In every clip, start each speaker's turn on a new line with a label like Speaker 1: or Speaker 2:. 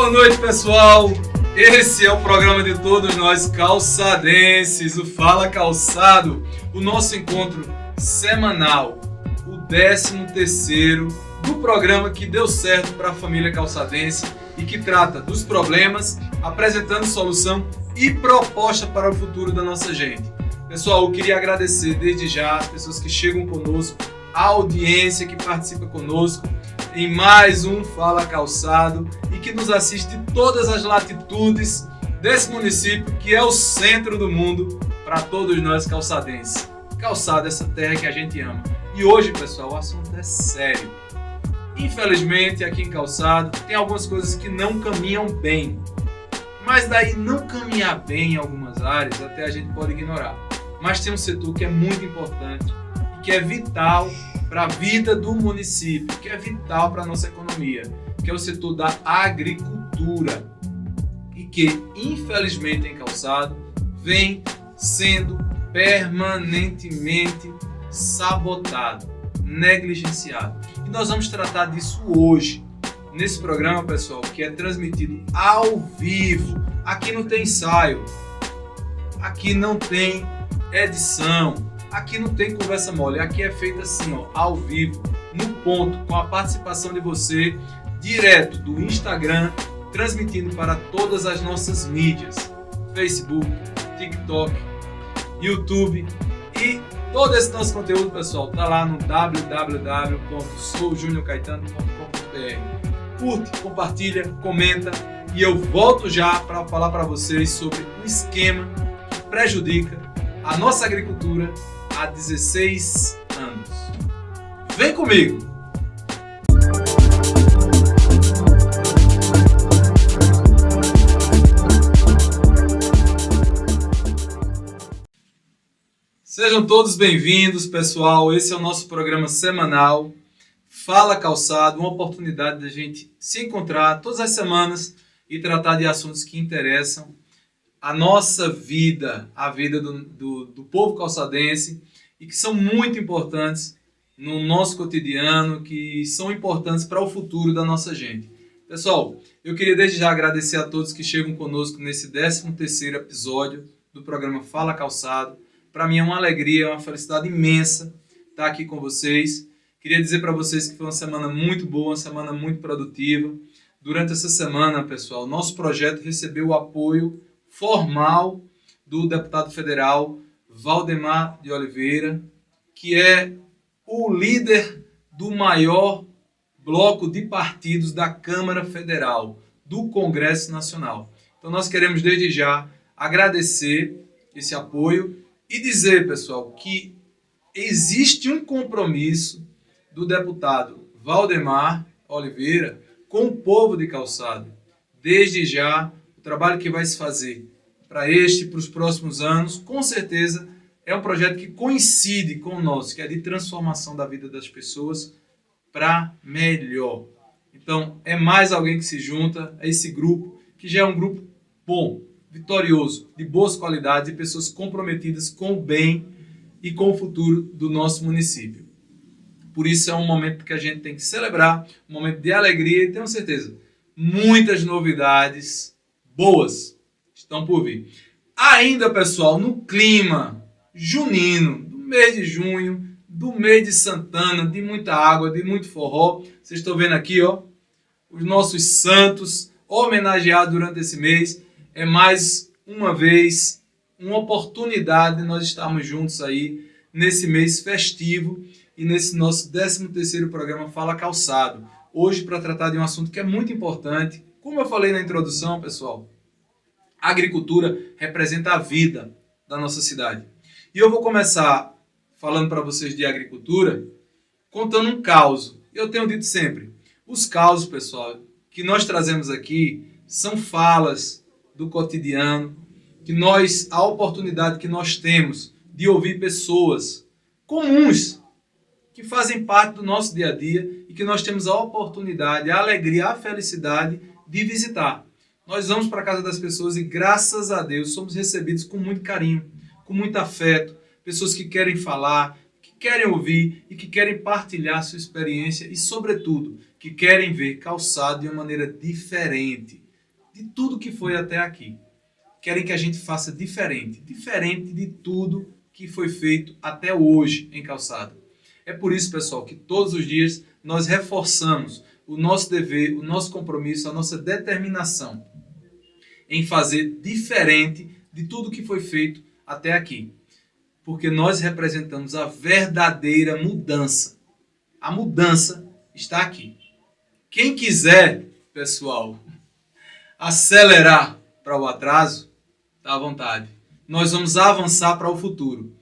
Speaker 1: Boa noite, pessoal! Esse é o programa de todos nós calçadenses, o Fala Calçado, o nosso encontro semanal, o 13º do programa que deu certo para a família calçadense e que trata dos problemas, apresentando solução e proposta para o futuro da nossa gente. Pessoal, eu queria agradecer desde já as pessoas que chegam conosco, a audiência que participa conosco em mais um Fala Calçado e que nos assiste de todas as latitudes desse município que é o centro do mundo para todos nós calçadenses. Calçado, essa terra que a gente ama. E hoje, pessoal, o assunto é sério. Infelizmente, aqui em Calçado, tem algumas coisas que não caminham bem. Mas daí não caminhar bem em algumas áreas, até a gente pode ignorar. Mas tem um setor que é muito importante e que é vital para a vida do município, que é vital para a nossa economia, que é o setor da agricultura. E que, infelizmente, em Calçado, vem sendo permanentemente sabotado, negligenciado. E nós vamos tratar disso hoje, nesse programa, pessoal, que é transmitido ao vivo. Aqui não tem ensaio, aqui não tem edição, aqui não tem conversa mole, aqui é feito assim, ó, ao vivo, no ponto, com a participação de você, direto do Instagram, transmitindo para todas as nossas mídias, Facebook, TikTok, YouTube e todo esse nosso conteúdo, pessoal, tá lá no www.soujuniorcaetano.com.br. Curte, compartilha, comenta e eu volto já para falar para vocês sobre um esquema que prejudica a nossa agricultura há 16 anos. Vem comigo! Sejam todos bem-vindos, pessoal. Esse é o nosso programa semanal Fala Calçado, uma oportunidade da gente se encontrar todas as semanas e tratar de assuntos que interessam a nossa vida, a vida do povo calçadense e que são muito importantes no nosso cotidiano, que são importantes para o futuro da nossa gente. Pessoal, eu queria desde já agradecer a todos que chegam conosco nesse 13º episódio do programa Fala Calçado. Para mim é uma alegria, é uma felicidade imensa estar aqui com vocês. Queria dizer para vocês que foi uma semana muito boa, uma semana muito produtiva. Durante essa semana, pessoal, nosso projeto recebeu o apoio formal do deputado federal Valdemar de Oliveira, que é o líder do maior bloco de partidos da Câmara Federal, do Congresso Nacional. Então nós queremos desde já agradecer esse apoio e dizer, pessoal, que existe um compromisso do deputado Valdemar Oliveira com o povo de Calçado. Desde já, o trabalho que vai se fazer para os próximos anos, com certeza, é um projeto que coincide com o nosso, que é de transformação da vida das pessoas para melhor. Então, é mais alguém que se junta a esse grupo, que já é um grupo bom, vitorioso, de boas qualidades e pessoas comprometidas com o bem e com o futuro do nosso município. Por isso é um momento que a gente tem que celebrar, um momento de alegria e tenho certeza, muitas novidades boas estão por vir. Ainda, pessoal, no clima junino, do mês de junho, do mês de Santana, de muita água, de muito forró. Vocês estão vendo aqui, ó, os nossos santos homenageados durante esse mês. É mais uma vez uma oportunidade de nós estarmos juntos aí nesse mês festivo e nesse nosso 13º programa Fala Calçado. Hoje para tratar de um assunto que é muito importante. Como eu falei na introdução, pessoal, a agricultura representa a vida da nossa cidade. E eu vou começar falando para vocês de agricultura, contando um caos. Eu tenho dito sempre, os causos, pessoal, que nós trazemos aqui são falas do cotidiano, a oportunidade que nós temos de ouvir pessoas comuns que fazem parte do nosso dia a dia e que nós temos a oportunidade, a alegria, a felicidade de visitar. Nós vamos para a casa das pessoas e, graças a Deus, somos recebidos com muito carinho, com muito afeto, pessoas que querem falar, que querem ouvir e que querem partilhar sua experiência e, sobretudo, que querem ver Calçado de uma maneira diferente, de tudo que foi até aqui. Querem que a gente faça diferente de tudo que foi feito até hoje em Calçada. É por isso, pessoal, que todos os dias nós reforçamos o nosso dever, o nosso compromisso, a nossa determinação em fazer diferente de tudo que foi feito até aqui. Porque nós representamos a verdadeira mudança. A mudança está aqui. Quem quiser, pessoal, acelerar para o atraso, está à vontade. Nós vamos avançar para o futuro,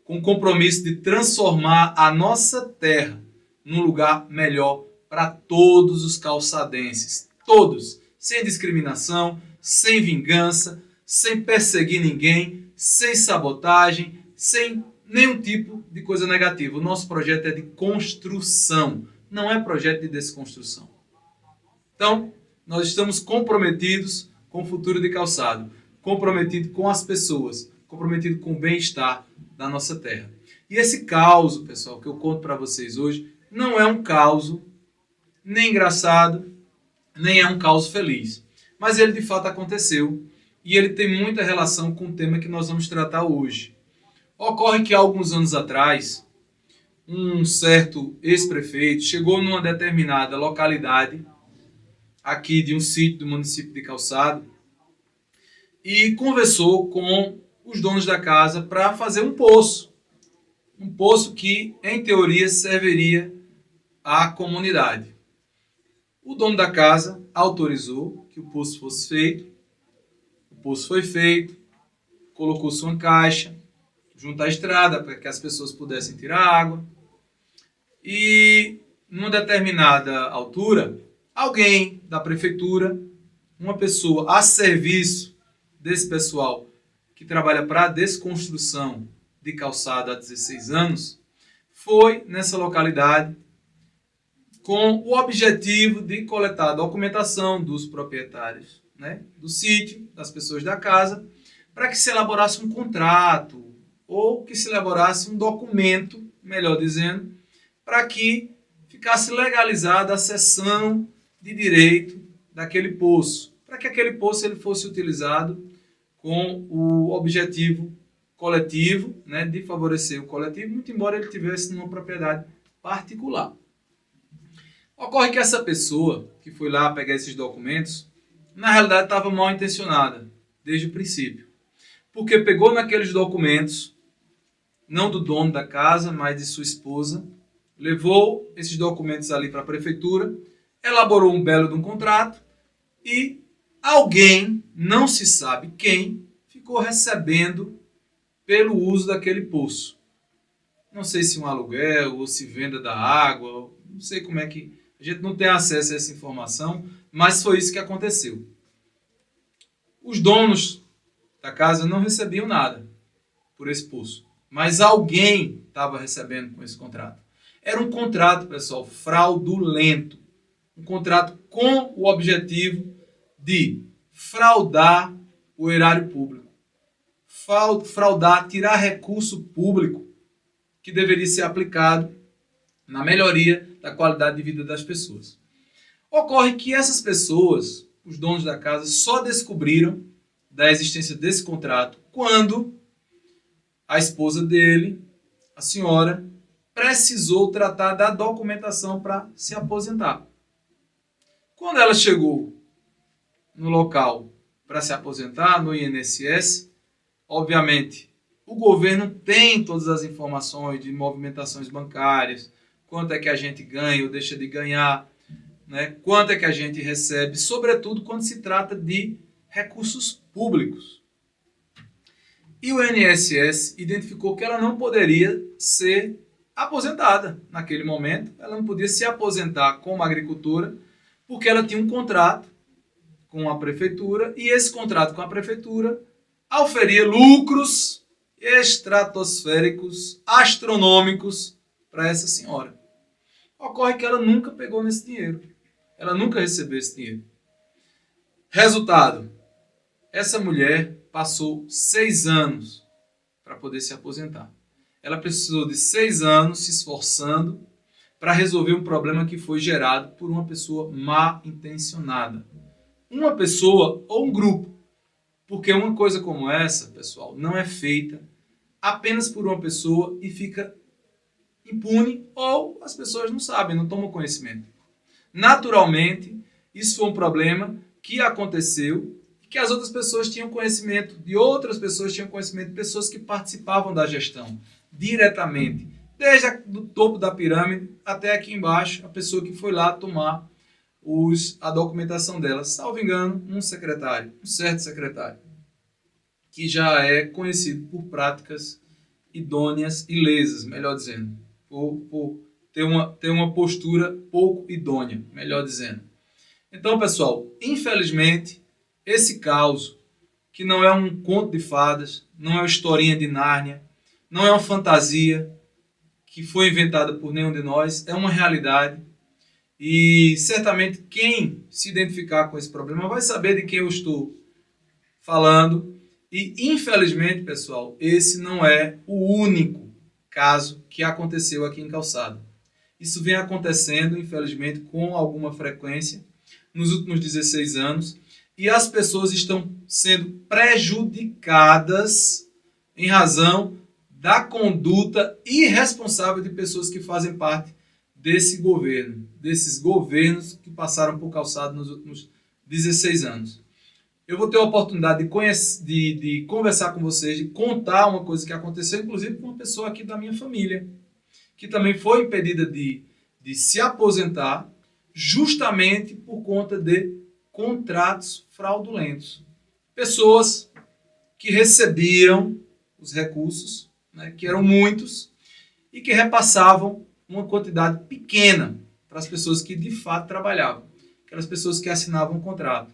Speaker 1: com o compromisso de transformar a nossa terra num lugar melhor para todos os calçadenses. Todos, sem discriminação, sem vingança, sem perseguir ninguém, sem sabotagem, sem nenhum tipo de coisa negativa. O nosso projeto é de construção, não é projeto de desconstrução. Então, nós estamos comprometidos com o futuro de Calçado, comprometido com as pessoas, comprometido com o bem-estar da nossa terra. E esse caos, pessoal, que eu conto para vocês hoje, não é um caos nem engraçado, nem é um caos feliz. Mas ele de fato aconteceu e ele tem muita relação com o tema que nós vamos tratar hoje. Ocorre que há alguns anos atrás, um certo ex-prefeito chegou numa determinada localidade aqui de um sítio do município de Calçado e conversou com os donos da casa para fazer um poço que, em teoria, serviria à comunidade. O dono da casa autorizou que o poço fosse feito, o poço foi feito, colocou-se uma caixa junto à estrada para que as pessoas pudessem tirar água e, numa determinada altura, alguém da prefeitura, uma pessoa a serviço desse pessoal que trabalha para a desconstrução de calçada há 16 anos, foi nessa localidade com o objetivo de coletar a documentação dos proprietários, né, do sítio, das pessoas da casa, para que se elaborasse um contrato ou que se elaborasse um documento, melhor dizendo, para que ficasse legalizada a cessão de direito daquele poço, para que aquele poço ele fosse utilizado com o objetivo coletivo, né, de favorecer o coletivo, muito embora ele tivesse numa propriedade particular. Ocorre que essa pessoa que foi lá pegar esses documentos, na realidade estava mal intencionada, desde o princípio. Porque pegou naqueles documentos, não do dono da casa, mas de sua esposa, levou esses documentos ali para a prefeitura, elaborou um belo de um contrato e alguém, não se sabe quem, ficou recebendo pelo uso daquele poço. Não sei se um aluguel ou se venda da água, não sei como é que... A gente não tem acesso a essa informação, mas foi isso que aconteceu. Os donos da casa não recebiam nada por esse poço, mas alguém estava recebendo com esse contrato. Era um contrato, pessoal, fraudulento. Um contrato com o objetivo de fraudar o erário público. Fraudar, tirar recurso público que deveria ser aplicado na melhoria da qualidade de vida das pessoas. Ocorre que essas pessoas, os donos da casa, só descobriram da existência desse contrato quando a esposa dele, a senhora, precisou tratar da documentação para se aposentar. Quando ela chegou no local para se aposentar, no INSS, obviamente, o governo tem todas as informações de movimentações bancárias, quanto é que a gente ganha ou deixa de ganhar, né? Quanto é que a gente recebe, sobretudo quando se trata de recursos públicos. E o INSS identificou que ela não poderia ser aposentada naquele momento, ela não podia se aposentar como agricultora, porque ela tinha um contrato com a prefeitura e esse contrato com a prefeitura oferia lucros estratosféricos, astronômicos para essa senhora. Ocorre que ela nunca pegou nesse dinheiro. Ela nunca recebeu esse dinheiro. Resultado, essa mulher passou 6 anos para poder se aposentar. Ela precisou de 6 anos se esforçando para resolver um problema que foi gerado por uma pessoa mal intencionada. uma pessoa ou um grupo. Porque uma coisa como essa, pessoal, não é feita apenas por uma pessoa e fica impune, ou as pessoas não sabem, não tomam conhecimento. Naturalmente, isso foi um problema que aconteceu e que as outras pessoas tinham conhecimento, de outras pessoas tinham conhecimento, de pessoas que participavam da gestão diretamente, desde o topo da pirâmide até aqui embaixo, a pessoa que foi lá tomar a documentação dela. Salvo engano, um secretário, um certo secretário, que já é conhecido por práticas idôneas e lesas, melhor dizendo, por ter uma postura pouco idônea, melhor dizendo. Então, pessoal, infelizmente, esse caos, que não é um conto de fadas, não é uma historinha de Nárnia, não é uma fantasia que foi inventada por nenhum de nós, é uma realidade. E certamente quem se identificar com esse problema vai saber de quem eu estou falando. E infelizmente, pessoal, esse não é o único caso que aconteceu aqui em Calçada. Isso vem acontecendo, infelizmente, com alguma frequência nos últimos 16 anos e as pessoas estão sendo prejudicadas em razão da conduta irresponsável de pessoas que fazem parte desse governo, desses governos que passaram por Calçada nos últimos 16 anos. Eu vou ter a oportunidade de conversar com vocês, de contar uma coisa que aconteceu, inclusive com uma pessoa aqui da minha família, que também foi impedida de se aposentar, justamente por conta de contratos fraudulentos. Pessoas que recebiam os recursos, né, que eram muitos, e que repassavam uma quantidade pequena para as pessoas que de fato trabalhavam, aquelas pessoas que assinavam um contrato.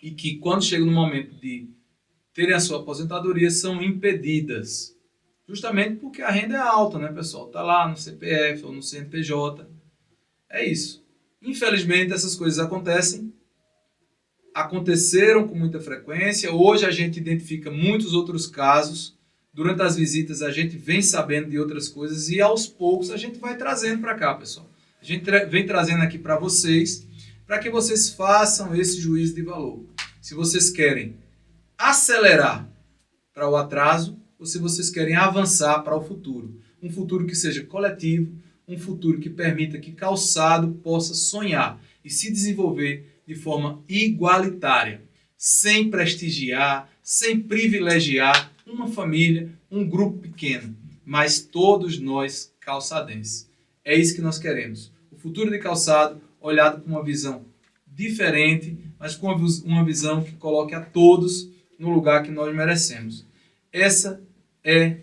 Speaker 1: E que, quando chega no momento de terem a sua aposentadoria, são impedidas. Justamente porque a renda é alta, né, pessoal? Está lá no CPF ou no CNPJ. É isso. Infelizmente, essas coisas aconteceram com muita frequência. Hoje a gente identifica muitos outros casos. Durante as visitas a gente vem sabendo de outras coisas e aos poucos a gente vai trazendo para cá, pessoal. A gente vem trazendo aqui para vocês, para que vocês façam esse juízo de valor. Se vocês querem acelerar para o atraso ou se vocês querem avançar para o futuro. Um futuro que seja coletivo, um futuro que permita que Calçado possa sonhar e se desenvolver de forma igualitária, sem prestigiar, sem privilegiar uma família, um grupo pequeno, mas todos nós calçadenses. É isso que nós queremos. O futuro de Calçado olhado com uma visão diferente, mas com uma visão que coloque a todos no lugar que nós merecemos. Essa é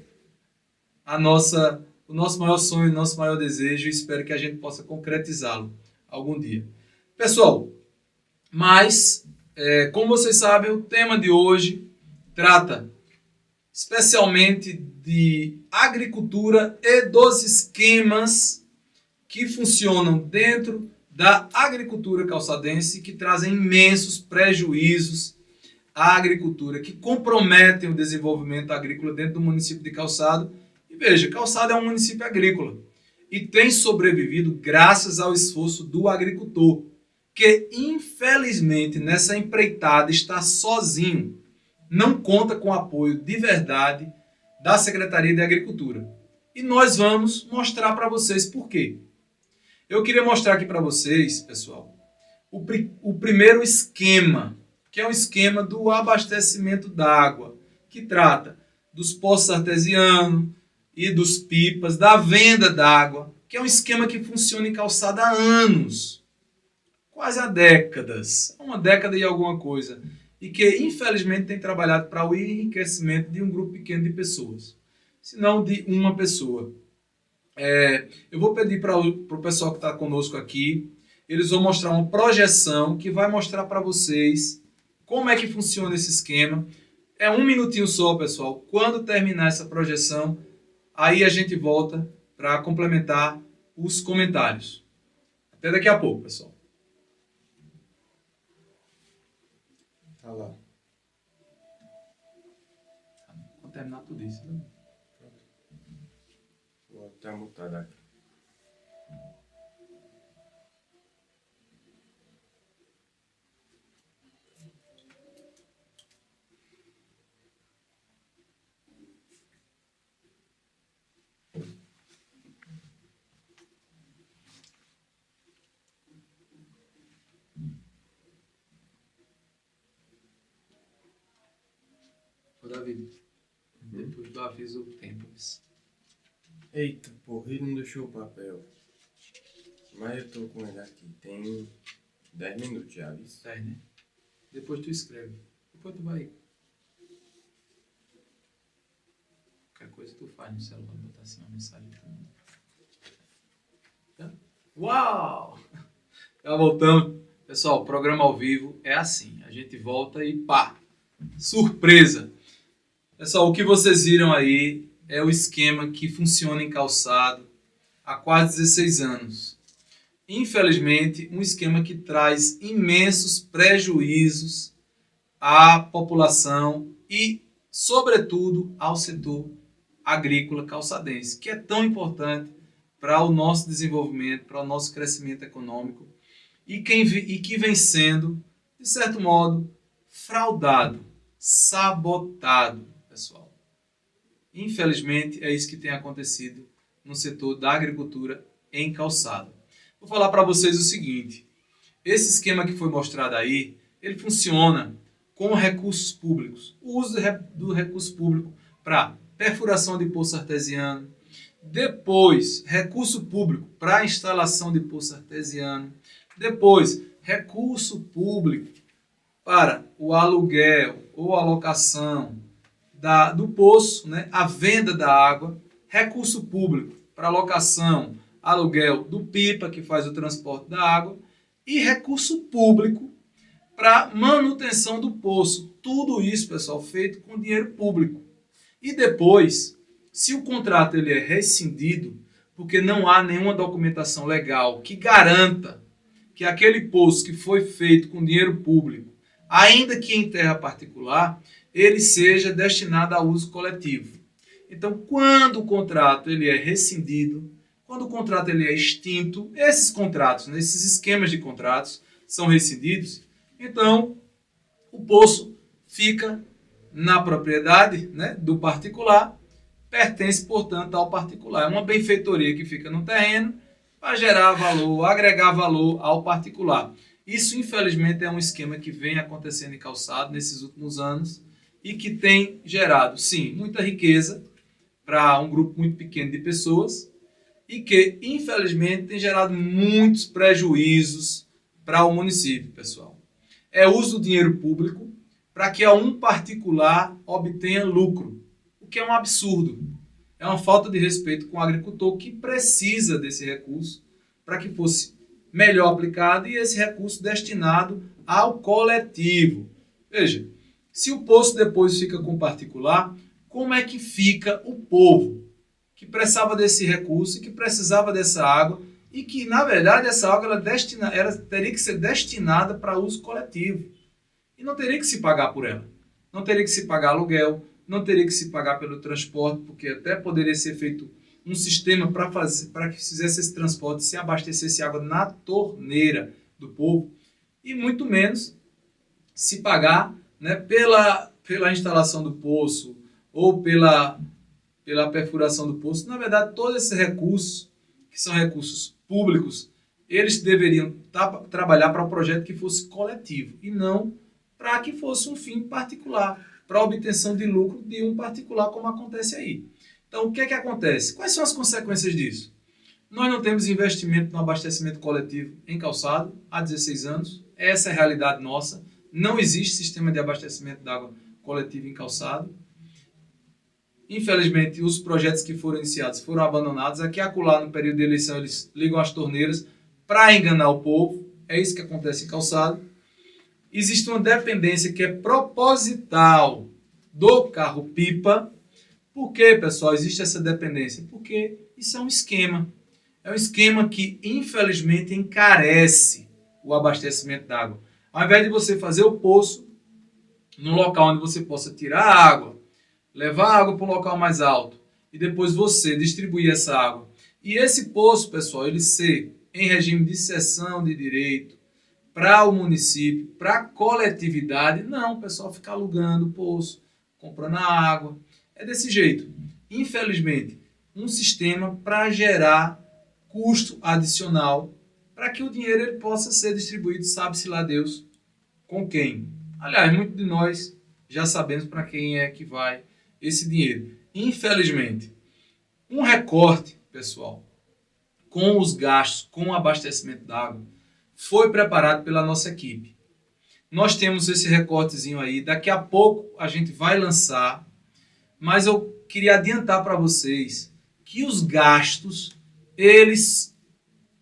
Speaker 1: o nosso maior sonho, o nosso maior desejo, e espero que a gente possa concretizá-lo algum dia. Pessoal, mas, como vocês sabem, o tema de hoje trata especialmente de agricultura e dos esquemas que funcionam dentro da agricultura calçadense, que trazem imensos prejuízos à agricultura, que comprometem o desenvolvimento agrícola dentro do município de Calçado. E veja, Calçado é um município agrícola e tem sobrevivido graças ao esforço do agricultor, que infelizmente nessa empreitada está sozinho, não conta com apoio de verdade da Secretaria de Agricultura. E nós vamos mostrar para vocês por quê. Eu queria mostrar aqui para vocês, pessoal, o primeiro esquema, que é o esquema do abastecimento d'água, que trata dos poços artesianos e dos pipas, da venda d'água, que é um esquema que funciona em Calçada há anos, quase há décadas, uma década e alguma coisa, e que infelizmente tem trabalhado para o enriquecimento de um grupo pequeno de pessoas, se não de uma pessoa. Eu vou pedir para o pessoal que está conosco aqui, eles vão mostrar uma projeção que vai mostrar para vocês como é que funciona esse esquema. É um minutinho só, pessoal. Quando terminar essa projeção, aí a gente volta para complementar os comentários. Até daqui a pouco, pessoal.
Speaker 2: Tá lá.
Speaker 1: Vou terminar tudo isso. Né?
Speaker 2: Vou até mutar aqui.
Speaker 1: Davi? Depois do aviso do tempo.
Speaker 2: Eita, porra, ele não deixou o papel. Mas eu tô com ele aqui. Tem 10 minutos já, viu?
Speaker 1: 10, né? Depois tu escreve. Depois tu vai. Qualquer coisa tu faz no celular, botar assim uma mensagem pra mim. Tá? Uau! Já voltamos. Pessoal, o programa ao vivo é assim. A gente volta e pá! Surpresa! Pessoal, o que vocês viram aí é o esquema que funciona em calçado há quase 16 anos. Infelizmente, um esquema que traz imensos prejuízos à população e, sobretudo, ao setor agrícola calçadense, que é tão importante para o nosso desenvolvimento, para o nosso crescimento econômico e que vem sendo, de certo modo, fraudado, sabotado, pessoal. Infelizmente, é isso que tem acontecido no setor da agricultura em calçado. Vou falar para vocês o seguinte, esse esquema que foi mostrado aí, ele funciona com recursos públicos. O uso do recurso público para perfuração de poço artesiano, depois recurso público para instalação de poço artesiano, depois recurso público para o aluguel ou alocação do poço, né, a venda da água, recurso público para alocação, aluguel do pipa, que faz o transporte da água, e recurso público para manutenção do poço. Tudo isso, pessoal, feito com dinheiro público. E depois, se o contrato ele é rescindido, porque não há nenhuma documentação legal que garanta que aquele poço que foi feito com dinheiro público, ainda que em terra particular, ele seja destinado a uso coletivo. Então, quando o contrato ele é rescindido, quando o contrato ele é extinto, esses contratos, esses esquemas de contratos são rescindidos, então o poço fica na propriedade, né, do particular, pertence, portanto, ao particular. É uma benfeitoria que fica no terreno para gerar valor, agregar valor ao particular. Isso, infelizmente, é um esquema que vem acontecendo em calçado nesses últimos anos e que tem gerado, sim, muita riqueza para um grupo muito pequeno de pessoas e que, infelizmente, tem gerado muitos prejuízos para o município, pessoal. É uso do dinheiro público para que um particular obtenha lucro, o que é um absurdo. É uma falta de respeito com o agricultor que precisa desse recurso para que fosse melhor aplicado e esse recurso destinado ao coletivo. Veja, se o poço depois fica com o particular, como é que fica o povo que precisava desse recurso e que precisava dessa água e que, na verdade, essa água ela teria que ser destinada para uso coletivo e não teria que se pagar por ela. Não teria que se pagar aluguel, não teria que se pagar pelo transporte, porque até poderia ser feito um sistema para que fizesse esse transporte, se abastecesse água na torneira do povo, e muito menos se pagar, né, pela instalação do poço ou pela perfuração do poço. Na verdade, todos esses recursos, que são recursos públicos, eles deveriam trabalhar para um projeto que fosse coletivo e não para que fosse um fim particular, para a obtenção de lucro de um particular, como acontece aí. Então, o que é que acontece? Quais são as consequências disso? Nós não temos investimento no abastecimento coletivo em calçado há 16 anos. Essa é a realidade nossa. Não existe sistema de abastecimento de água coletivo em calçado. Infelizmente, os projetos que foram iniciados foram abandonados. Aqui e acolá, no período de eleição, eles ligam as torneiras para enganar o povo. É isso que acontece em calçado. Existe uma dependência que é proposital do carro-pipa. Por que, pessoal, existe essa dependência? Porque isso é um esquema. É um esquema que, infelizmente, encarece o abastecimento d'água. Ao invés de você fazer o poço num local onde você possa tirar a água, levar a água para um local mais alto e depois você distribuir essa água. E esse poço, pessoal, ele ser em regime de cessão de direito para o município, para a coletividade, não, o pessoal fica alugando o poço, comprando a água. É desse jeito. Infelizmente, um sistema para gerar custo adicional para que o dinheiro ele possa ser distribuído, sabe-se lá Deus, com quem. Aliás, muitos de nós já sabemos para quem é que vai esse dinheiro. Infelizmente, um recorte, pessoal, com os gastos, com o abastecimento d'água, foi preparado pela nossa equipe. Nós temos esse recortezinho aí, daqui a pouco a gente vai lançar, mas eu queria adiantar para vocês que os gastos, eles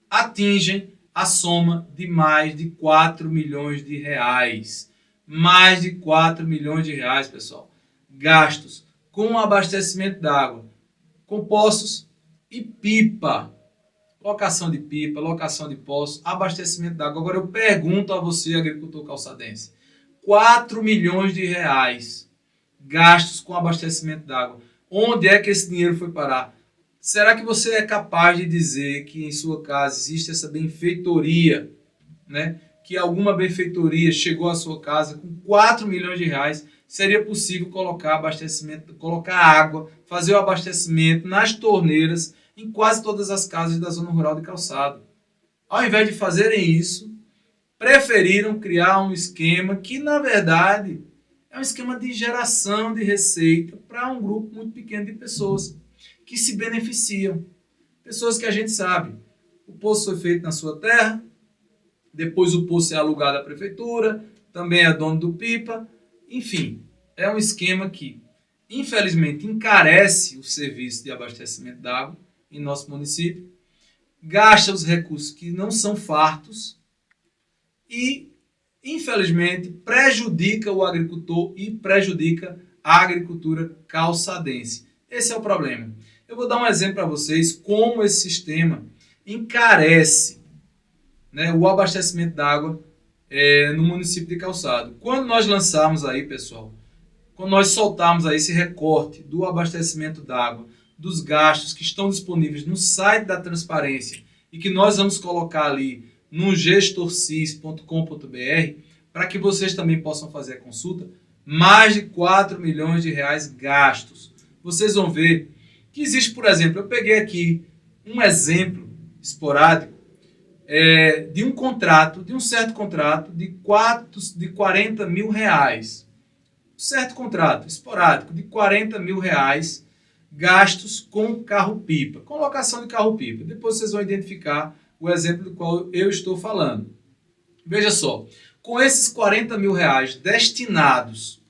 Speaker 1: atingem a soma de mais de 4 milhões de reais. Mais de 4 milhões de reais, pessoal. Gastos com abastecimento d'água, com poços e pipa. Locação de pipa, locação de poços, abastecimento d'água. Agora eu pergunto a você, agricultor calçadense, 4 milhões de reais gastos com abastecimento d'água. Onde é que esse dinheiro foi parar? Será que você é capaz de dizer que em sua casa existe essa benfeitoria, né? Que alguma benfeitoria chegou à sua casa com 4 milhões de reais, seria possível colocar abastecimento, colocar água, fazer o abastecimento nas torneiras em quase todas as casas da zona rural de Calçado. Ao invés de fazerem isso, preferiram criar um esquema que, na verdade, é um esquema de geração de receita para um grupo muito pequeno de pessoas que se beneficiam. Pessoas que a gente sabe, o poço foi feito na sua terra, depois o poço é alugado à prefeitura, também é dono do pipa, enfim, é um esquema que, infelizmente, encarece o serviço de abastecimento d'água em nosso município, gasta os recursos que não são fartos e, infelizmente, prejudica o agricultor e prejudica a agricultura calçadense. Esse é o problema. Eu vou dar um exemplo para vocês como esse sistema encarece, né, o abastecimento d'água no município de Calçado. Quando nós lançarmos aí, pessoal, quando nós soltarmos aí esse recorte do abastecimento d'água, dos gastos que estão disponíveis no site da transparência e que nós vamos colocar ali no gestorcis.com.br para que vocês também possam fazer a consulta, mais de 4 milhões de reais gastos. Vocês vão ver que existe, por exemplo, eu peguei aqui um exemplo esporádico de um contrato, de um certo contrato de 40 mil reais. Um certo contrato esporádico de 40 mil reais gastos com carro-pipa, com locação de carro-pipa. Depois vocês vão identificar o exemplo do qual eu estou falando. Veja só, com esses 40 mil reais destinados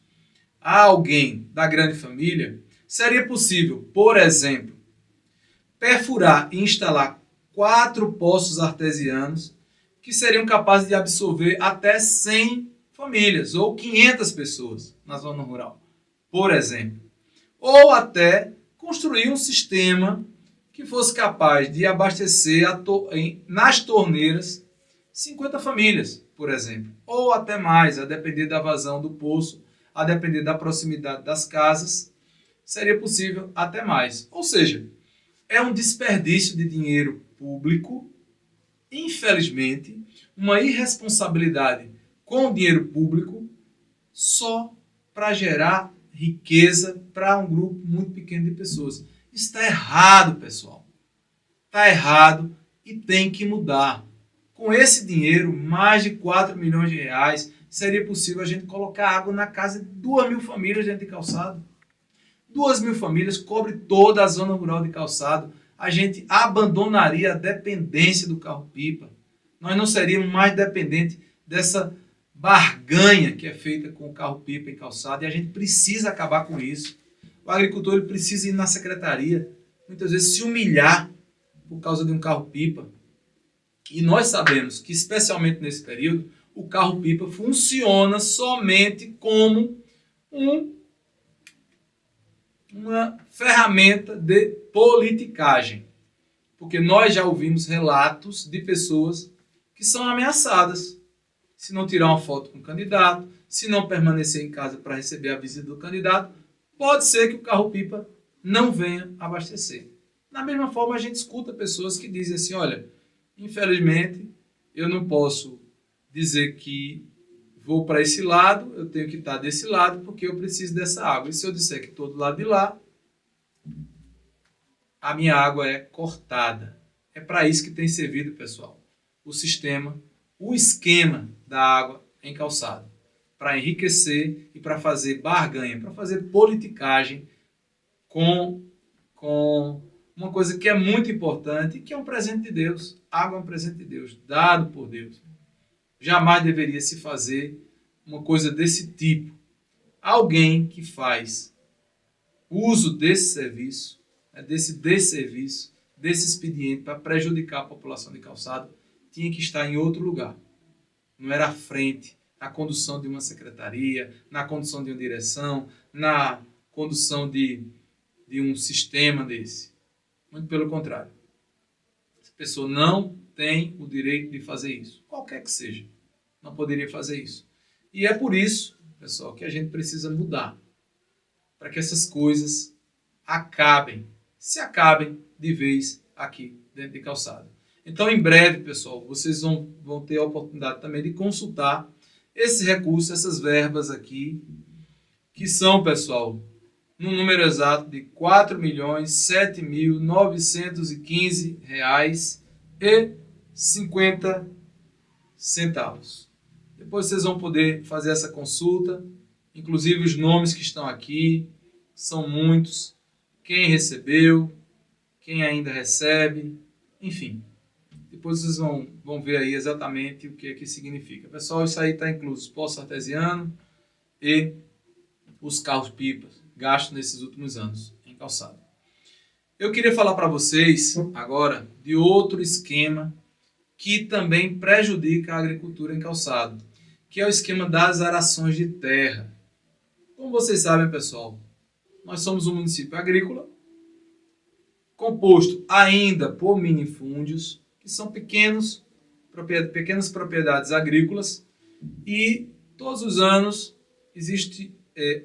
Speaker 1: a alguém da grande família, seria possível, por exemplo, perfurar e instalar 4 poços artesianos que seriam capazes de absorver até 100 famílias ou 500 pessoas na zona rural, por exemplo. Ou até construir um sistema que fosse capaz de abastecer nas torneiras 50 famílias, por exemplo. Ou até mais, a depender da vazão do poço, a depender da proximidade das casas, seria possível até mais. Ou seja, é um desperdício de dinheiro público, infelizmente, uma irresponsabilidade com o dinheiro público só para gerar riqueza para um grupo muito pequeno de pessoas. Isso está errado, pessoal. Está errado e tem que mudar. Com esse dinheiro, mais de 4 milhões de reais, seria possível a gente colocar água na casa de 2.000 famílias dentro de Calçado. 2.000 famílias cobre toda a zona rural de Calçado. A gente abandonaria a dependência do carro-pipa. Nós não seríamos mais dependentes dessa barganha que é feita com o carro-pipa em Calçado, e a gente precisa acabar com isso. O agricultor ele precisa ir na secretaria, muitas vezes se humilhar por causa de um carro-pipa. E nós sabemos que, especialmente nesse período, o carro-pipa funciona somente como uma ferramenta de politicagem. Porque nós já ouvimos relatos de pessoas que são ameaçadas. Se não tirar uma foto com o candidato, se não permanecer em casa para receber a visita do candidato, pode ser que o carro-pipa não venha abastecer. Da mesma forma, a gente escuta pessoas que dizem assim, olha, infelizmente, eu não posso dizer que vou para esse lado, eu tenho que estar desse lado porque eu preciso dessa água. E se eu disser que estou do lado de lá, a minha água é cortada. É para isso que tem servido, pessoal, o sistema, o esquema da água em Calçado. para enriquecer e para fazer barganha, para fazer politicagem com uma coisa que é muito importante, que é um presente de Deus. Água é um presente de Deus, dado por Deus. Jamais deveria se fazer uma coisa desse tipo. Alguém que faz uso desse serviço, desse desserviço, desse expediente para prejudicar a população de Calçado, tinha que estar em outro lugar. Não era à frente, na condução de uma secretaria, na condução de uma direção, na condução de um sistema desse. Muito pelo contrário. Essa pessoa não tem o direito de fazer isso. Qualquer que seja. Não poderia fazer isso. E é por isso, pessoal, que a gente precisa mudar. Para que essas coisas acabem. Se acabem de vez aqui dentro de Calçada. Então, em breve, pessoal, vocês vão ter a oportunidade também de consultar esses recursos, essas verbas aqui, que são, pessoal, no número exato de R$ 4.7.915,50. Depois vocês vão poder fazer essa consulta, inclusive os nomes que estão aqui, são muitos, quem recebeu, quem ainda recebe, enfim. Depois vocês vão ver aí exatamente o que é que significa. Pessoal, isso aí está incluso os poços artesianos e os carros-pipas gastos nesses últimos anos em Calçada. Eu queria falar para vocês agora de outro esquema que também prejudica a agricultura em Calçado, que é o esquema das arações de terra. Como vocês sabem, pessoal, nós somos um município agrícola, composto ainda por minifúndios, que são pequenas propriedades agrícolas, e todos os anos existe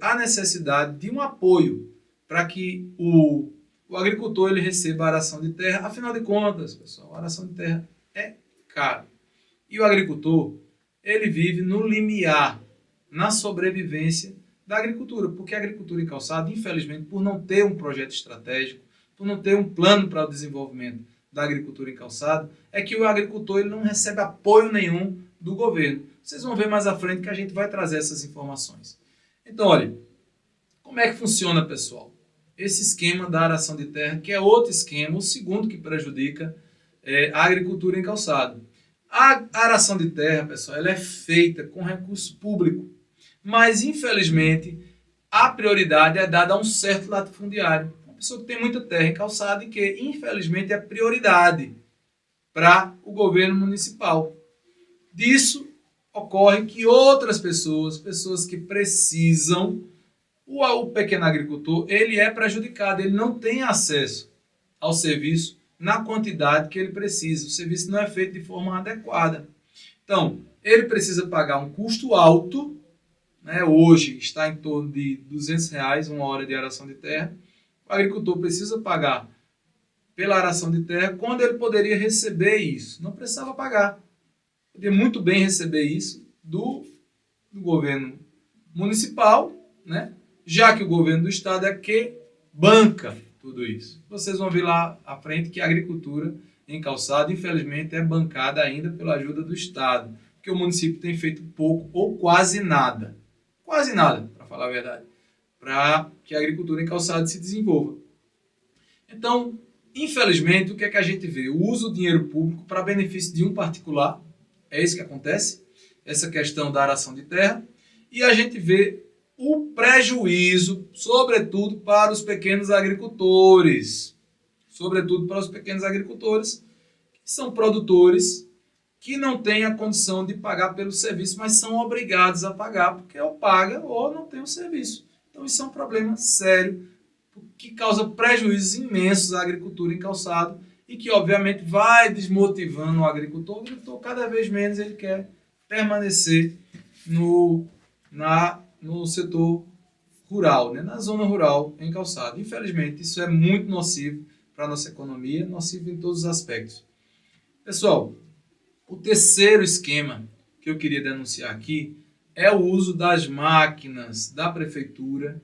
Speaker 1: a necessidade de um apoio para que o agricultor ele receba a aração de terra. Afinal de contas, pessoal, a aração de terra é caro. E o agricultor ele vive no limiar, na sobrevivência da agricultura, porque a agricultura em Calçado, infelizmente, por não ter um projeto estratégico, por não ter um plano para o desenvolvimento da agricultura em Calçado, é que o agricultor ele não recebe apoio nenhum do governo. Vocês vão ver mais à frente que a gente vai trazer essas informações. Então, olha, como é que funciona, pessoal? Esse esquema da aração de terra, que é outro esquema, o segundo que prejudica a agricultura em Calçado. A aração de terra, pessoal, ela é feita com recurso público, mas, infelizmente, a prioridade é dada a um certo latifundiário. Uma pessoa que tem muita terra em Calçado e que, infelizmente, é prioridade para o governo municipal. Disso ocorre que outras pessoas que precisam, o pequeno agricultor, ele é prejudicado, ele não tem acesso ao serviço na quantidade que ele precisa. O serviço não é feito de forma adequada. Então, ele precisa pagar um custo alto, né? Hoje está em torno de R$ 200 uma hora de aração de terra. O agricultor precisa pagar pela aração de terra quando ele poderia receber isso. Não precisava pagar. Poderia muito bem receber isso do governo municipal, né? Já que o governo do estado é que banca tudo isso. Vocês vão ver lá à frente que a agricultura em Calçado, infelizmente, é bancada ainda pela ajuda do estado, porque o município tem feito pouco ou quase nada, para falar a verdade, para que a agricultura em Calçado se desenvolva. Então, infelizmente, o que é que a gente vê? O uso do dinheiro público para benefício de um particular, é isso que acontece, essa questão da aração de terra, e a gente vê o prejuízo, sobretudo para os pequenos agricultores, que são produtores que não têm a condição de pagar pelo serviço, mas são obrigados a pagar, porque ou paga ou não tem o serviço. Então isso é um problema sério, que causa prejuízos imensos à agricultura em Calçado e que, obviamente, vai desmotivando o agricultor. O agricultor, cada vez menos, ele quer permanecer no setor rural, né? Na zona rural em Calçado. Infelizmente, isso é muito nocivo para a nossa economia, nocivo em todos os aspectos. Pessoal, o terceiro esquema que eu queria denunciar aqui é o uso das máquinas da prefeitura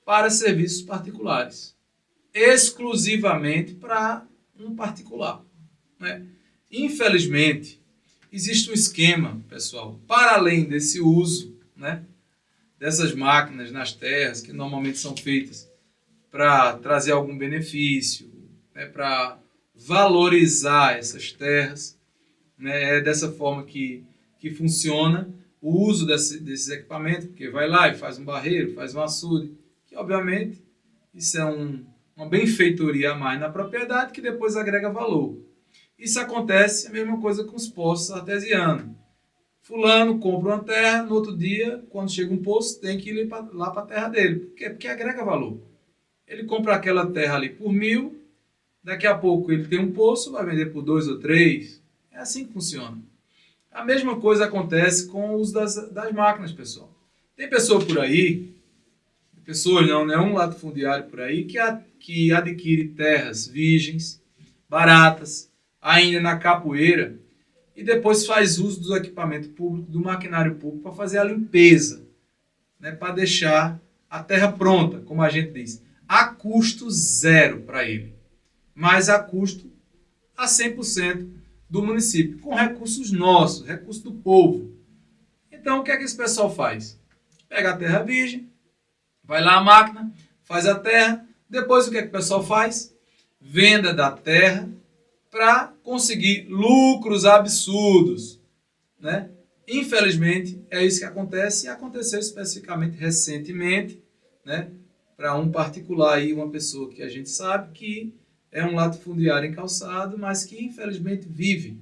Speaker 1: para serviços particulares, exclusivamente para um particular, né? Infelizmente, existe um esquema, pessoal, para além desse uso, né, dessas máquinas nas terras, que normalmente são feitas para trazer algum benefício, né, para valorizar essas terras, né, é dessa forma que funciona o uso desses equipamentos, porque vai lá e faz um barreiro, faz um açude, que obviamente isso é uma benfeitoria a mais na propriedade que depois agrega valor. Isso acontece a mesma coisa com os poços artesianos. Fulano compra uma terra, no outro dia, quando chega um poço, tem que ir lá para a terra dele. Por quê? Porque agrega valor. Ele compra aquela terra ali por 1.000, daqui a pouco ele tem um poço, vai vender por 2 ou 3. É assim que funciona. A mesma coisa acontece com o uso das máquinas, pessoal. Tem pessoa por aí, pessoas não, né? Um latifundiário por aí que adquire terras virgens, baratas, ainda na capoeira, e depois faz uso do equipamento público, do maquinário público, para fazer a limpeza, né? Para deixar a terra pronta, como a gente diz, a custo zero para ele, mas a custo a 100% do município, com recursos nossos, recursos do povo. Então, o que é que esse pessoal faz? Pega a terra virgem, vai lá a máquina, faz a terra, depois o que é que o pessoal faz? Venda da terra para conseguir lucros absurdos, né? Infelizmente, é isso que acontece e aconteceu especificamente recentemente, né? Para um particular aí, uma pessoa que a gente sabe que é um latifundiário em Calçado, mas que infelizmente vive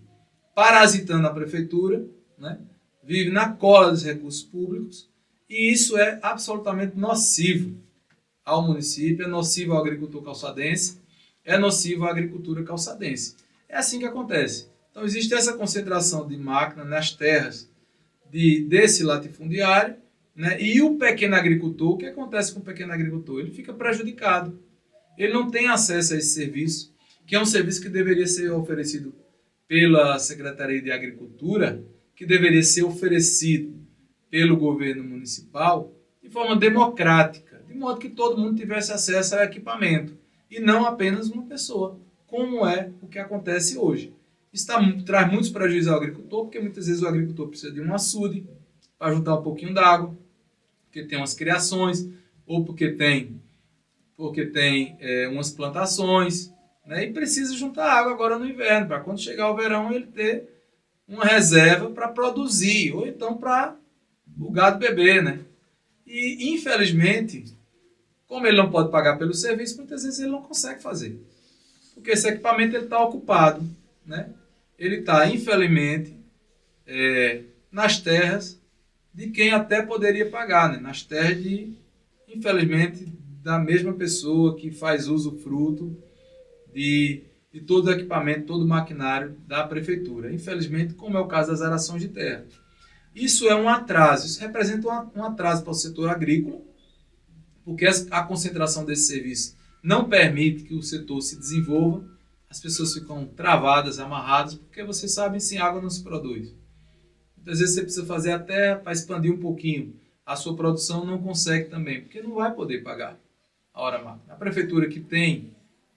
Speaker 1: parasitando a prefeitura, né? Vive na cola dos recursos públicos, e isso é absolutamente nocivo ao município, é nocivo ao agricultor calçadense, é nocivo à agricultura calçadense. É assim que acontece. Então existe essa concentração de máquina nas terras desse latifundiário, né? E o pequeno agricultor, o que acontece com o pequeno agricultor? Ele fica prejudicado. Ele não tem acesso a esse serviço, que é um serviço que deveria ser oferecido pela Secretaria de Agricultura, que deveria ser oferecido pelo governo municipal de forma democrática, de modo que todo mundo tivesse acesso ao equipamento e não apenas uma pessoa, como é o que acontece hoje. Isso traz muitos prejuízos ao agricultor, porque muitas vezes o agricultor precisa de um açude para juntar um pouquinho d'água, porque tem umas criações, ou porque tem umas plantações, né? E precisa juntar água agora no inverno, para quando chegar o verão ele ter uma reserva para produzir, ou então para o gado beber, né? E, infelizmente, como ele não pode pagar pelo serviço, muitas vezes ele não consegue fazer. Porque esse equipamento está ocupado, né? Ele está, infelizmente, nas terras de quem até poderia pagar, né? Nas terras infelizmente, da mesma pessoa que faz usufruto de todo o equipamento, todo o maquinário da prefeitura. Infelizmente, como é o caso das arações de terra. Isso é um atraso, isso representa um atraso para o setor agrícola, porque a concentração desse serviço não permite que o setor se desenvolva, as pessoas ficam travadas, amarradas, porque vocês sabem, sem água não se produz. Muitas vezes você precisa fazer até para expandir um pouquinho a sua produção, não consegue também, porque não vai poder pagar a hora máquina. A prefeitura que tem,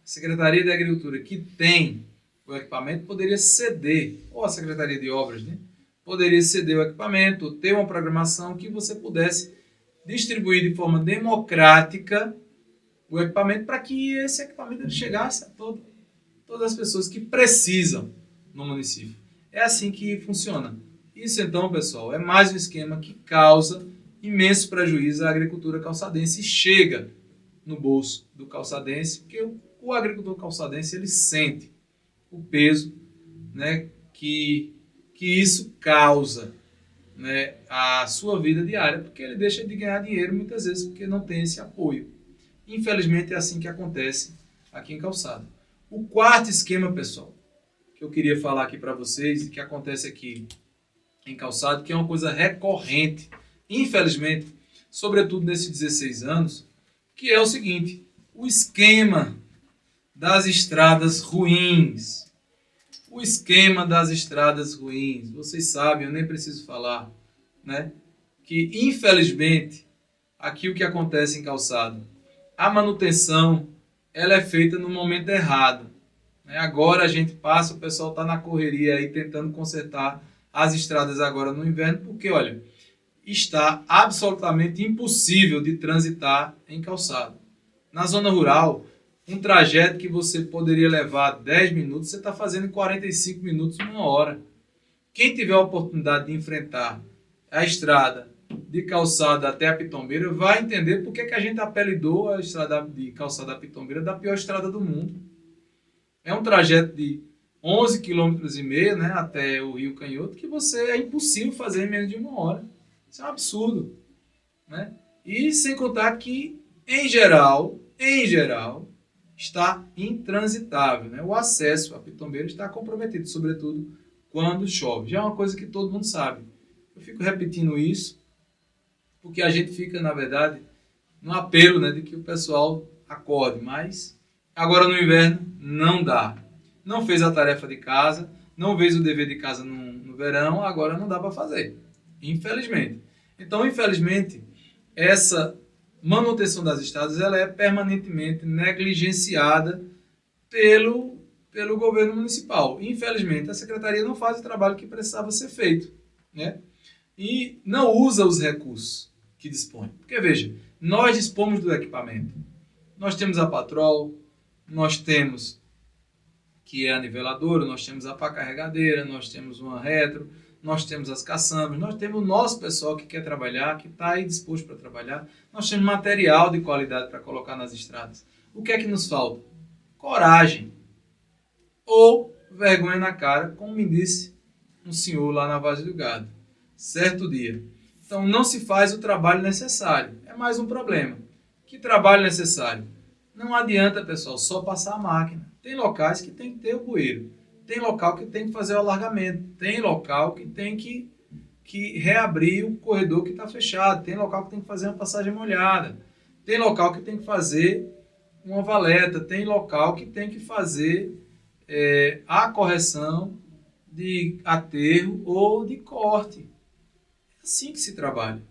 Speaker 1: a Secretaria de Agricultura que tem o equipamento, poderia ceder, ou a Secretaria de Obras, né? Poderia ceder o equipamento, ter uma programação que você pudesse distribuir de forma democrática o equipamento para que esse equipamento chegasse a todas as pessoas que precisam no município. É assim que funciona. Isso então, pessoal, é mais um esquema que causa imenso prejuízo à agricultura calçadense e chega no bolso do calçadense, porque o agricultor calçadense ele sente o peso, né, que isso causa, né, a sua vida diária, porque ele deixa de ganhar dinheiro muitas vezes porque não tem esse apoio. Infelizmente é assim que acontece aqui em Calçado. O quarto esquema, pessoal, que eu queria falar aqui para vocês e que acontece aqui em Calçado, que é uma coisa recorrente, infelizmente, sobretudo nesses 16 anos, que é o seguinte: o esquema das estradas ruins. O esquema das estradas ruins. Vocês sabem, eu nem preciso falar, né? Que, infelizmente, aqui o que acontece em Calçado, a manutenção ela é feita no momento errado. Né? Agora a gente passa, o pessoal está na correria aí tentando consertar as estradas agora no inverno, porque, olha, está absolutamente impossível de transitar em calçada. Na zona rural, um trajeto que você poderia levar 10 minutos, você está fazendo em 45 minutos, 1 hora. Quem tiver a oportunidade de enfrentar a estrada de calçada até a Pitombeira vai entender por que a gente apelidou a estrada de calçada da Pitombeira da pior estrada do mundo. É um trajeto de 11,5 km, né, até o Rio Canhoto, que é impossível fazer em menos de 1 hora. Isso é um absurdo. Né? E sem contar que, em geral, está intransitável. Né? O acesso à Pitombeira está comprometido, sobretudo quando chove. Já é uma coisa que todo mundo sabe. Eu fico repetindo isso, porque a gente fica, na verdade, no apelo, né, de que o pessoal acorde. Mas agora no inverno não dá. Não fez a tarefa de casa, não fez o dever de casa no verão, agora não dá para fazer. Infelizmente. Então, infelizmente, essa manutenção das estradas ela é permanentemente negligenciada pelo governo municipal. Infelizmente, a secretaria não faz o trabalho que precisava ser feito, né? E não usa os recursos que dispõe. Porque, veja, nós dispomos do equipamento. Nós temos a patrol, nós temos, que é a niveladora, nós temos a pá carregadeira, nós temos uma retro, nós temos as caçambas, nós temos o nosso pessoal que quer trabalhar, que está aí disposto para trabalhar, nós temos material de qualidade para colocar nas estradas. O que é que nos falta? Coragem. Ou vergonha na cara, como me disse um senhor lá na Vargem do Gado, certo dia. Então não se faz o trabalho necessário. É mais um problema. Que trabalho necessário? Não adianta, pessoal, só passar a máquina. Tem locais que tem que ter o bueiro. Tem local que tem que fazer o alargamento. Tem local que tem que reabrir o corredor que está fechado. Tem local que tem que fazer uma passagem molhada. Tem local que tem que fazer uma valeta. Tem local que tem que fazer a correção de aterro ou de corte. É assim que se trabalha.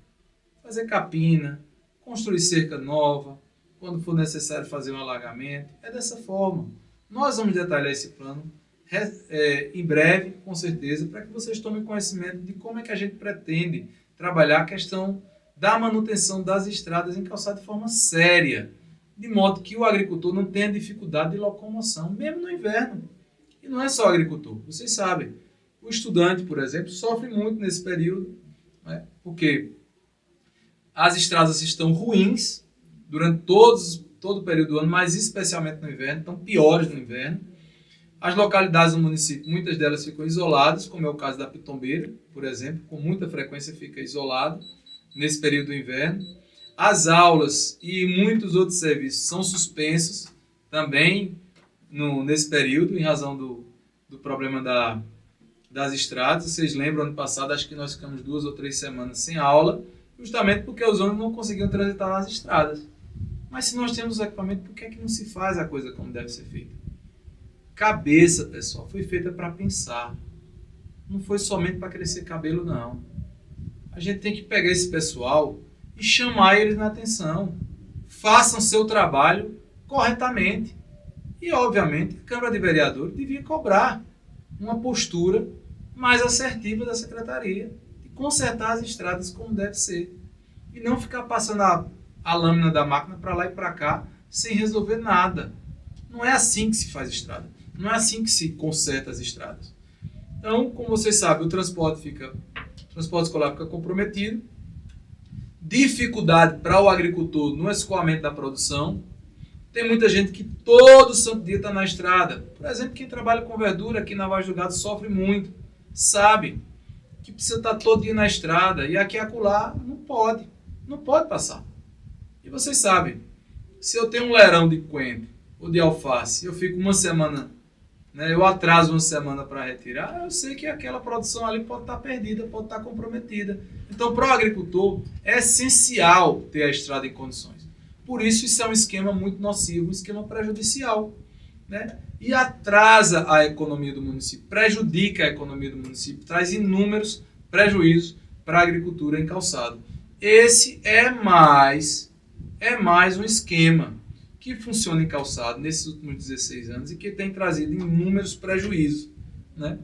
Speaker 1: Fazer capina, construir cerca nova, quando for necessário fazer um alargamento. É dessa forma. Nós vamos detalhar esse plano em breve, com certeza, para que vocês tomem conhecimento de como é que a gente pretende trabalhar a questão da manutenção das estradas em calçada de forma séria, de modo que o agricultor não tenha dificuldade de locomoção, mesmo no inverno. E não é só o agricultor, vocês sabem. O estudante, por exemplo, sofre muito nesse período, né, porque as estradas estão ruins durante todo o período do ano, mas especialmente no inverno, estão piores no inverno. As localidades do município, muitas delas ficam isoladas, como é o caso da Pitombeira, por exemplo, com muita frequência fica isolado nesse período do inverno. As aulas e muitos outros serviços são suspensos também nesse período, em razão do problema das estradas. Vocês lembram, ano passado, acho que nós ficamos 2 ou 3 semanas sem aula, justamente porque os ônibus não conseguiam transitar nas estradas. Mas se nós temos o equipamento, por que é que não se faz a coisa como deve ser feita? Cabeça, pessoal, foi feita para pensar. Não foi somente para crescer cabelo, não. A gente tem que pegar esse pessoal e chamar eles na atenção. Façam seu trabalho corretamente. E, obviamente, a Câmara de Vereadores devia cobrar uma postura mais assertiva da Secretaria de consertar as estradas como deve ser. E não ficar passando a lâmina da máquina para lá e para cá sem resolver nada. Não é assim que se faz estrada. Não é assim que se conserta as estradas. Então, como vocês sabem, o transporte escolar fica comprometido. Dificuldade para o agricultor no escoamento da produção. Tem muita gente que todo santo dia está na estrada. Por exemplo, quem trabalha com verdura aqui na Vargem do Gado sofre muito. Sabe que precisa estar todo dia na estrada. E aqui e acolá não pode. Não pode passar. E vocês sabem, se eu tenho um leirão de coentro ou de alface, eu fico uma semana, né, eu atraso uma semana para retirar, eu sei que aquela produção ali pode estar perdida, pode estar comprometida. Então, para o agricultor, é essencial ter a estrada em condições. Por isso é um esquema muito nocivo, um esquema prejudicial, né? E atrasa a economia do município, prejudica a economia do município, traz inúmeros prejuízos para a agricultura em calçado. Esse é mais um esquema que funciona em calçado nesses últimos 16 anos e que tem trazido inúmeros prejuízos, né?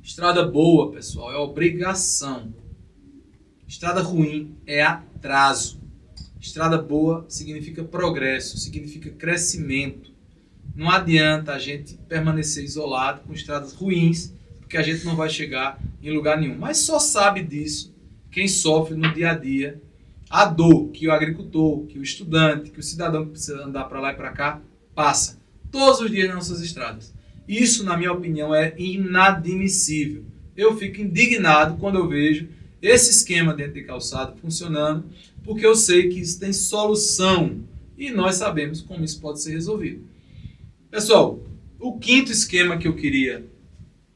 Speaker 1: Estrada boa, pessoal, é obrigação. Estrada ruim é atraso. Estrada boa significa progresso, significa crescimento. Não adianta a gente permanecer isolado com estradas ruins, porque a gente não vai chegar em lugar nenhum. Mas só sabe disso quem sofre no dia a dia a dor que o agricultor, que o estudante, que o cidadão que precisa andar para lá e para cá passa todos os dias nas nossas estradas. Isso, na minha opinião, é inadmissível. Eu fico indignado quando eu vejo esse esquema dentro de calçada funcionando, porque eu sei que isso tem solução e nós sabemos como isso pode ser resolvido. Pessoal, o quinto esquema que eu queria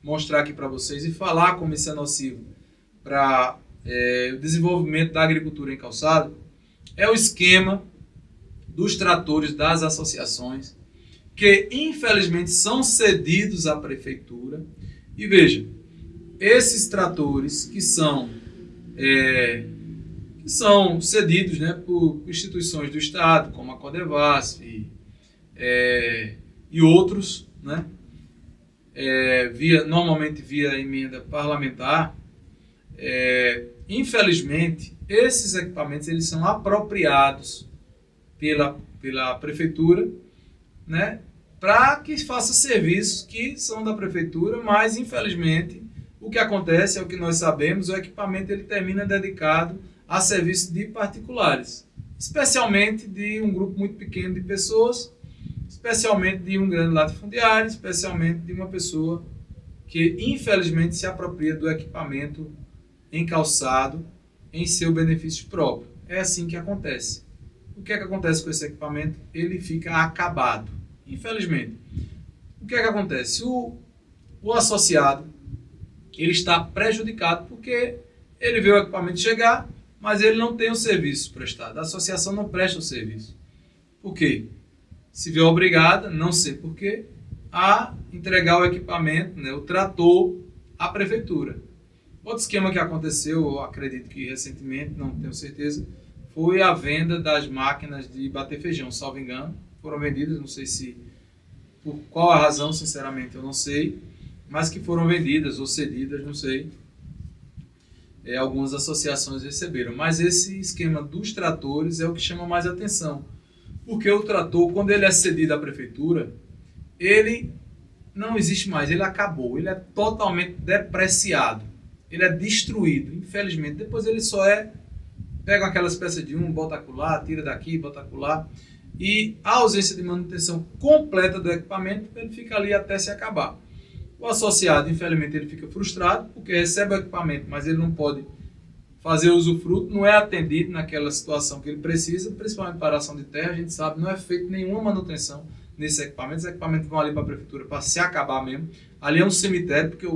Speaker 1: mostrar aqui para vocês e falar como isso é nocivo para o desenvolvimento da agricultura em calçado é o esquema dos tratores das associações, que infelizmente são cedidos à prefeitura. E veja, esses tratores que são cedidos, né, por instituições do Estado, como a Codevasf e outros, né, normalmente via emenda parlamentar, infelizmente, esses equipamentos eles são apropriados pela prefeitura, né, para que faça serviços que são da prefeitura, mas infelizmente o que acontece é o que nós sabemos, o equipamento ele termina dedicado a serviços de particulares, especialmente de um grupo muito pequeno de pessoas, especialmente de um grande latifundiário, especialmente de uma pessoa que infelizmente se apropria do equipamento em calçado em seu benefício próprio. É assim que acontece. O que é que acontece com esse equipamento? Ele fica acabado, infelizmente. O que é que acontece? O associado ele está prejudicado porque ele vê o equipamento chegar, mas ele não tem o serviço prestado. A associação não presta o serviço. Por quê? Se vê obrigada, não sei porquê, a entregar o equipamento, né, o trator, à prefeitura. Outro esquema que aconteceu, eu acredito que recentemente, não tenho certeza, foi a venda das máquinas de bater feijão, salvo engano. Foram vendidas, não sei se por qual a razão, sinceramente, eu não sei, mas que foram vendidas ou cedidas, não sei. Algumas associações receberam. Mas esse esquema dos tratores é o que chama mais atenção. Porque o trator, quando ele é cedido à prefeitura, ele não existe mais, ele acabou, ele é totalmente depreciado, ele é destruído, infelizmente. Depois ele só pega aquelas peças de bota acolá, tira daqui, bota acolá, e a ausência de manutenção completa do equipamento, ele fica ali até se acabar. O associado, infelizmente, ele fica frustrado, porque recebe o equipamento, mas ele não pode fazer usufruto, não é atendido naquela situação que ele precisa, principalmente para a ação de terra. A gente sabe, não é feita nenhuma manutenção nesses equipamentos. Os equipamentos vão ali para a prefeitura para se acabar mesmo. Ali é um cemitério, porque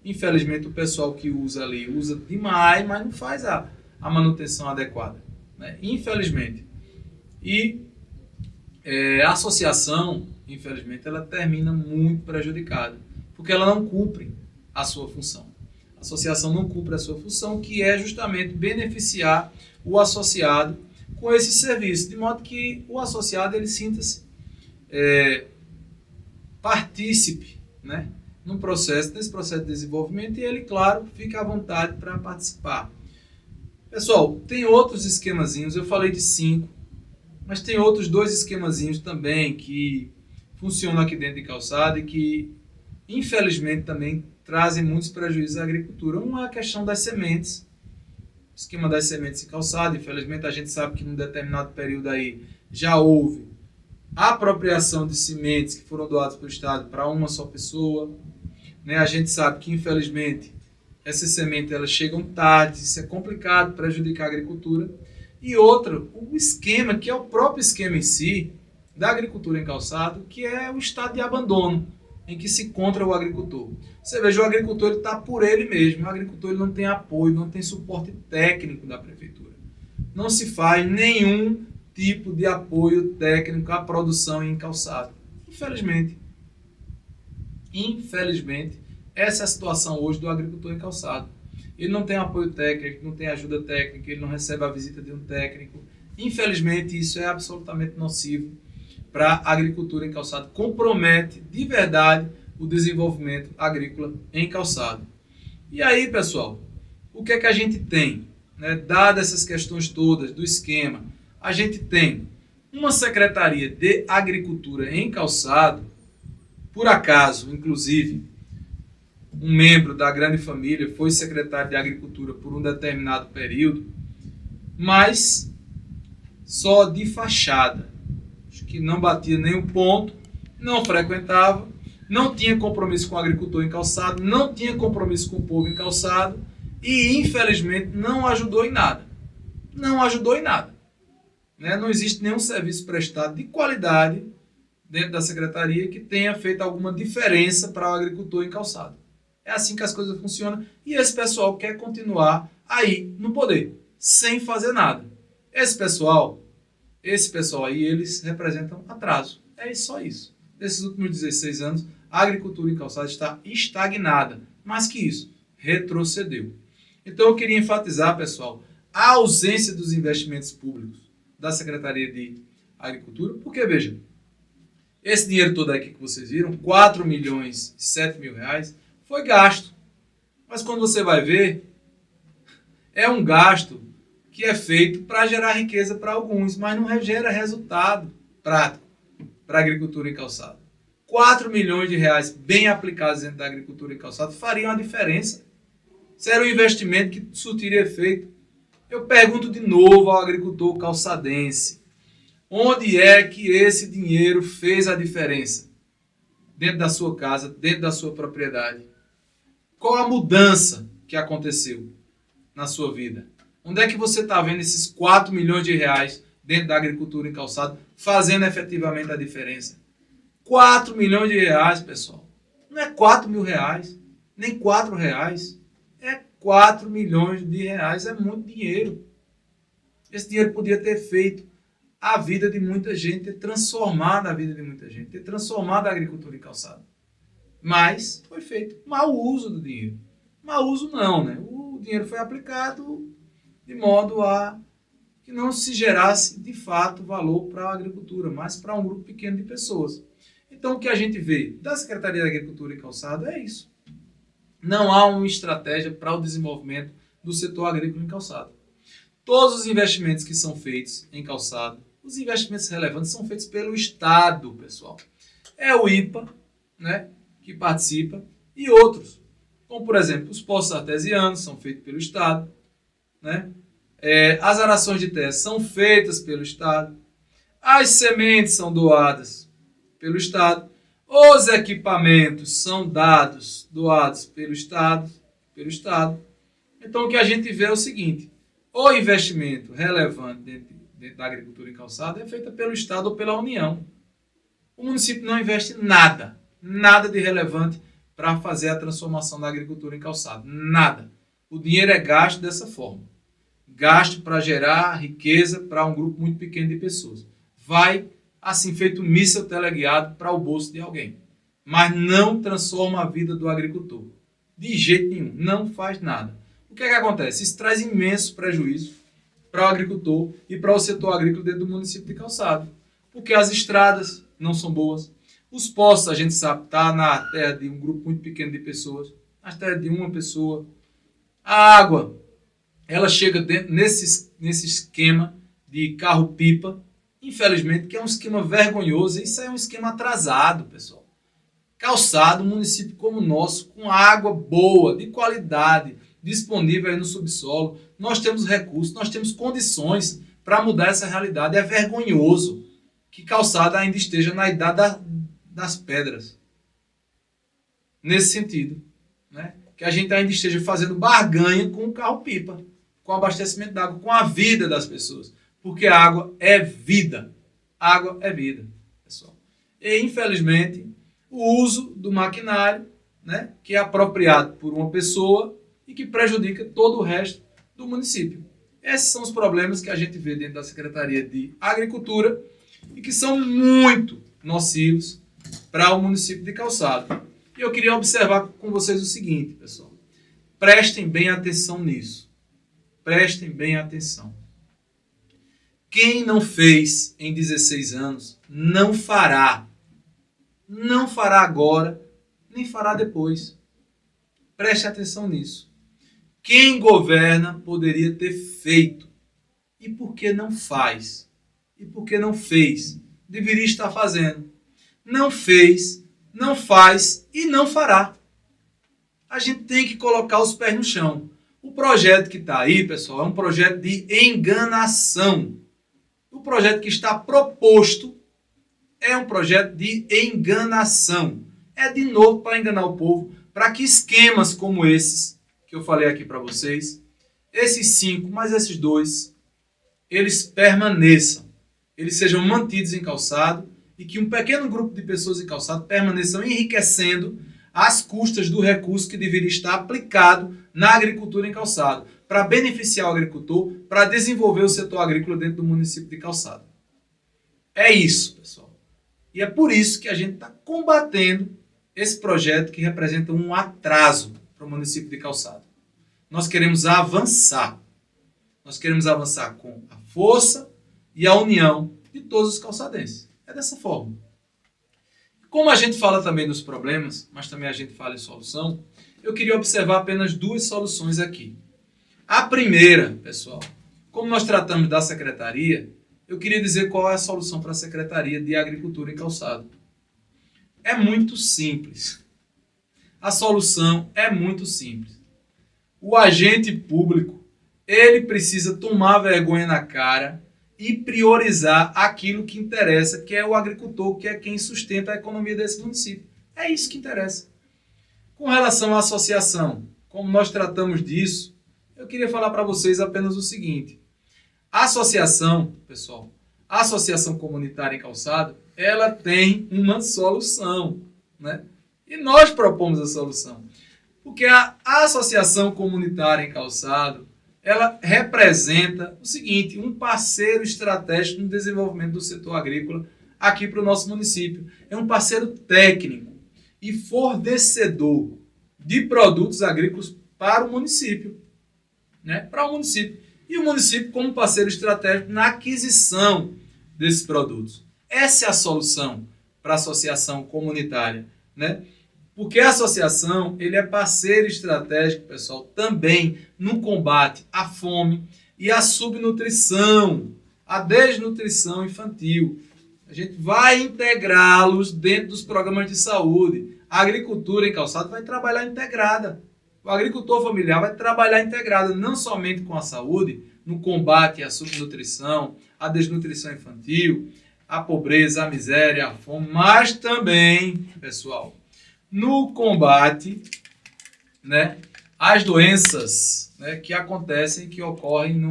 Speaker 1: infelizmente o pessoal que usa ali usa demais, mas não faz a manutenção adequada, né? Infelizmente. E a associação, infelizmente, ela termina muito prejudicada, porque ela não cumpre a sua função. A associação não cumpre a sua função, que é justamente beneficiar o associado com esse serviço, de modo que o associado ele sinta-se partícipe, né, nesse processo de desenvolvimento, e ele, claro, fica à vontade para participar. Pessoal, tem outros esquemazinhos, eu falei de 5, mas tem outros 2 esquemazinhos também que funcionam aqui dentro de calçada e que, infelizmente, também trazem muitos prejuízos à agricultura. Um é a questão das sementes, o esquema das sementes em calçada. Infelizmente, a gente sabe que num determinado período aí já houve a apropriação de sementes que foram doadas pelo Estado para uma só pessoa, né? A gente sabe que, infelizmente, essas sementes elas chegam tarde, isso é complicado, prejudica a agricultura. E outro, o esquema, que é o próprio esquema em si, da agricultura em calçado, que é o estado de abandono em que se encontra o agricultor. Você veja, o agricultor está por ele mesmo, o agricultor ele não tem apoio, não tem suporte técnico da prefeitura. Não se faz nenhum tipo de apoio técnico à produção em calçado. Infelizmente, essa é a situação hoje do agricultor em calçado. Ele não tem apoio técnico, não tem ajuda técnica, ele não recebe a visita de um técnico. Infelizmente, isso é absolutamente nocivo para a agricultura em calçado. Compromete de verdade o desenvolvimento agrícola em calçado. E aí, pessoal, o que é que a gente tem? né, dadas essas questões todas do esquema, a gente tem uma Secretaria de Agricultura em Calçado, por acaso, inclusive, um membro da grande família foi secretário de Agricultura por um determinado período, mas só de fachada. Acho que não batia nenhum ponto, não frequentava, não tinha compromisso com o agricultor em Calçado, não tinha compromisso com o povo em Calçado e, infelizmente, não ajudou em nada. Não ajudou em nada. Né? Não existe nenhum serviço prestado de qualidade dentro da secretaria que tenha feito alguma diferença para o agricultor em Calçado. É assim que as coisas funcionam e esse pessoal quer continuar aí no poder, sem fazer nada. Esse pessoal aí, eles representam atraso. É só isso. Nesses últimos 16 anos, a agricultura em Calçado está estagnada. Mais que isso, retrocedeu. Então eu queria enfatizar, pessoal, a ausência dos investimentos públicos da Secretaria de Agricultura, porque, veja, esse dinheiro todo aqui que vocês viram, 4 milhões e 7 mil reais, foi gasto. Mas quando você vai ver, é um gasto que é feito para gerar riqueza para alguns, mas não gera resultado prático para a agricultura em Calçado. 4 milhões de reais bem aplicados dentro da agricultura em Calçado fariam a diferença. Isso era um investimento que surtiria efeito. Eu pergunto de novo ao agricultor calçadense, onde é que esse dinheiro fez a diferença? Dentro da sua casa, dentro da sua propriedade. Qual a mudança que aconteceu na sua vida? Onde é que você está vendo esses 4 milhões de reais dentro da agricultura em Calçado fazendo efetivamente a diferença? 4 milhões de reais, pessoal. Não é 4 mil reais, nem 4 reais. É 4 milhões de reais, é muito dinheiro. Esse dinheiro podia ter feito a vida de muita gente, ter transformado a vida de muita gente, ter transformado a agricultura em Calçado. Mas foi feito mau uso do dinheiro. Mau uso não, né? O dinheiro foi aplicado de modo a que não se gerasse de fato valor para a agricultura, mas para um grupo pequeno de pessoas. Então o que a gente vê da Secretaria da Agricultura e Calçado é isso. Não há uma estratégia para o desenvolvimento do setor agrícola em Calçado. Todos os investimentos que são feitos em Calçado, os investimentos relevantes são feitos pelo Estado, pessoal. É o IPA, né, que participa, e outros. Como, por exemplo, os poços artesianos são feitos pelo Estado, né? As arações de terra são feitas pelo Estado, as sementes são doadas pelo Estado, os equipamentos são doados pelo Estado. Então o que a gente vê é o seguinte, o investimento relevante dentro da agricultura em Calçado é feito pelo Estado ou pela União. O município não investe nada de relevante para fazer a transformação da agricultura em Calçado. Nada. O dinheiro é gasto dessa forma. Gasto para gerar riqueza para um grupo muito pequeno de pessoas. Vai, assim, feito um míssil teleguiado para o bolso de alguém. Mas não transforma a vida do agricultor. De jeito nenhum. Não faz nada. O que é que acontece? Isso traz imenso prejuízo para o agricultor e para o setor agrícola dentro do município de Calçado. Porque as estradas não são boas. Os poços, a gente sabe, está na terra de um grupo muito pequeno de pessoas. Na terra de uma pessoa. A água, ela chega nesse esquema de carro-pipa, infelizmente, que é um esquema vergonhoso. Isso é um esquema atrasado, pessoal. Calçado, um município como o nosso, com água boa, de qualidade, disponível aí no subsolo. Nós temos recursos, nós temos condições para mudar essa realidade. É vergonhoso que Calçado ainda esteja na idade das pedras. Nesse sentido, né? Que a gente ainda esteja fazendo barganha com o carro-pipa, com o abastecimento d'água, com a vida das pessoas. Porque a água é vida. Água é vida, pessoal. E, infelizmente, o uso do maquinário, né, que é apropriado por uma pessoa e que prejudica todo o resto do município. Esses são os problemas que a gente vê dentro da Secretaria de Agricultura e que são muito nocivos para o município de Calçado. E eu queria observar com vocês o seguinte, pessoal. Prestem bem atenção nisso. Prestem bem atenção. Quem não fez em 16 anos, não fará. Não fará agora, nem fará depois. Preste atenção nisso. quem governa poderia ter feito. E por que não faz? E por que não fez? Deveria estar fazendo. Não fez, não faz e não fará. A gente tem que colocar os pés no chão. O projeto que está aí, pessoal, é um projeto de enganação. O projeto que está proposto é um projeto de enganação. É de novo para enganar o povo, para que esquemas como esses que eu falei aqui para vocês, esses 5, mais esses 2, eles permaneçam, eles sejam mantidos em Calçado e que um pequeno grupo de pessoas em Calçado permaneçam enriquecendo às custas do recurso que deveria estar aplicado na agricultura em Calçado, para beneficiar o agricultor, para desenvolver o setor agrícola dentro do município de Calçado. É isso, pessoal. E é por isso que a gente está combatendo esse projeto que representa um atraso para o município de Calçado. Nós queremos avançar. Nós queremos avançar com a força e a união de todos os calçadenses. É dessa forma. Como a gente fala também dos problemas, mas também a gente fala em solução, eu queria observar apenas 2 soluções aqui. A primeira, pessoal, como nós tratamos da secretaria, eu queria dizer qual é a solução para a Secretaria de Agricultura e Calçado. É muito simples. A solução é muito simples. O agente público, ele precisa tomar vergonha na cara e priorizar aquilo que interessa, que é o agricultor, que é quem sustenta a economia desse município. É isso que interessa. Com relação à associação, como nós tratamos disso, eu queria falar para vocês apenas o seguinte. A associação, pessoal, a Associação Comunitária em Calçado, ela tem uma solução, né? E nós propomos a solução. Porque a Associação Comunitária em Calçado, ela representa o seguinte, um parceiro estratégico no desenvolvimento do setor agrícola aqui para o nosso município. É um parceiro técnico e fornecedor de produtos agrícolas para o município, né? Para o município. E o município como parceiro estratégico na aquisição desses produtos. Essa é a solução para a associação comunitária, né? Porque a associação, ele é parceiro estratégico, pessoal, também no combate à fome e à subnutrição, à desnutrição infantil. A gente vai integrá-los dentro dos programas de saúde. A agricultura em Calçado vai trabalhar integrada. O agricultor familiar vai trabalhar integrado, não somente com a saúde, no combate à subnutrição, à desnutrição infantil, à pobreza, à miséria, à fome, mas também, pessoal, no combate, né, às doenças, né, que acontecem, que ocorrem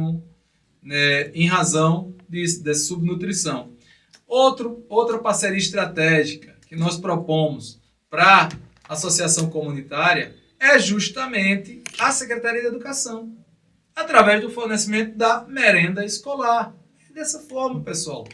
Speaker 1: em razão dessa subnutrição. Outra parceria estratégica que nós propomos para a associação comunitária é justamente a Secretaria de Educação, através do fornecimento da merenda escolar. É dessa forma, pessoal,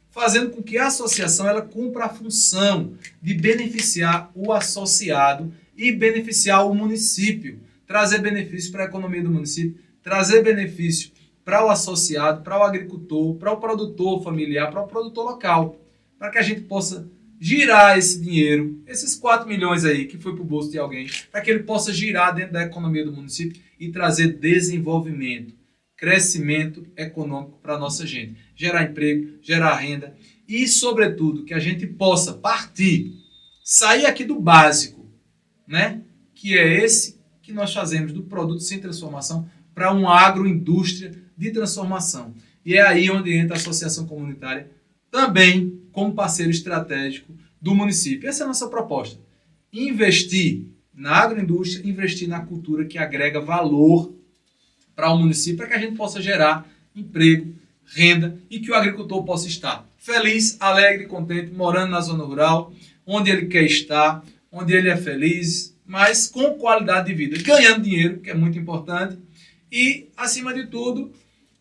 Speaker 1: fazendo com que a associação ela cumpra a função de beneficiar o associado e beneficiar o município, trazer benefício para a economia do município, trazer benefício para o associado, para o agricultor, para o produtor familiar, para o produtor local, para que a gente possa girar esse dinheiro, esses 4 milhões aí que foi para o bolso de alguém, para que ele possa girar dentro da economia do município e trazer desenvolvimento, crescimento econômico para a nossa gente. Gerar emprego, gerar renda e, sobretudo, que a gente possa partir, sair aqui do básico, né? Que é esse que nós fazemos do produto sem transformação para uma agroindústria de transformação. E é aí onde entra a associação comunitária, também como parceiro estratégico do município. Essa é a nossa proposta. Investir na agroindústria, investir na cultura que agrega valor para o município, para que a gente possa gerar emprego, renda e que o agricultor possa estar feliz, alegre, contente, morando na zona rural, onde ele quer estar, onde ele é feliz, mas com qualidade de vida, ganhando dinheiro, que é muito importante, e, acima de tudo,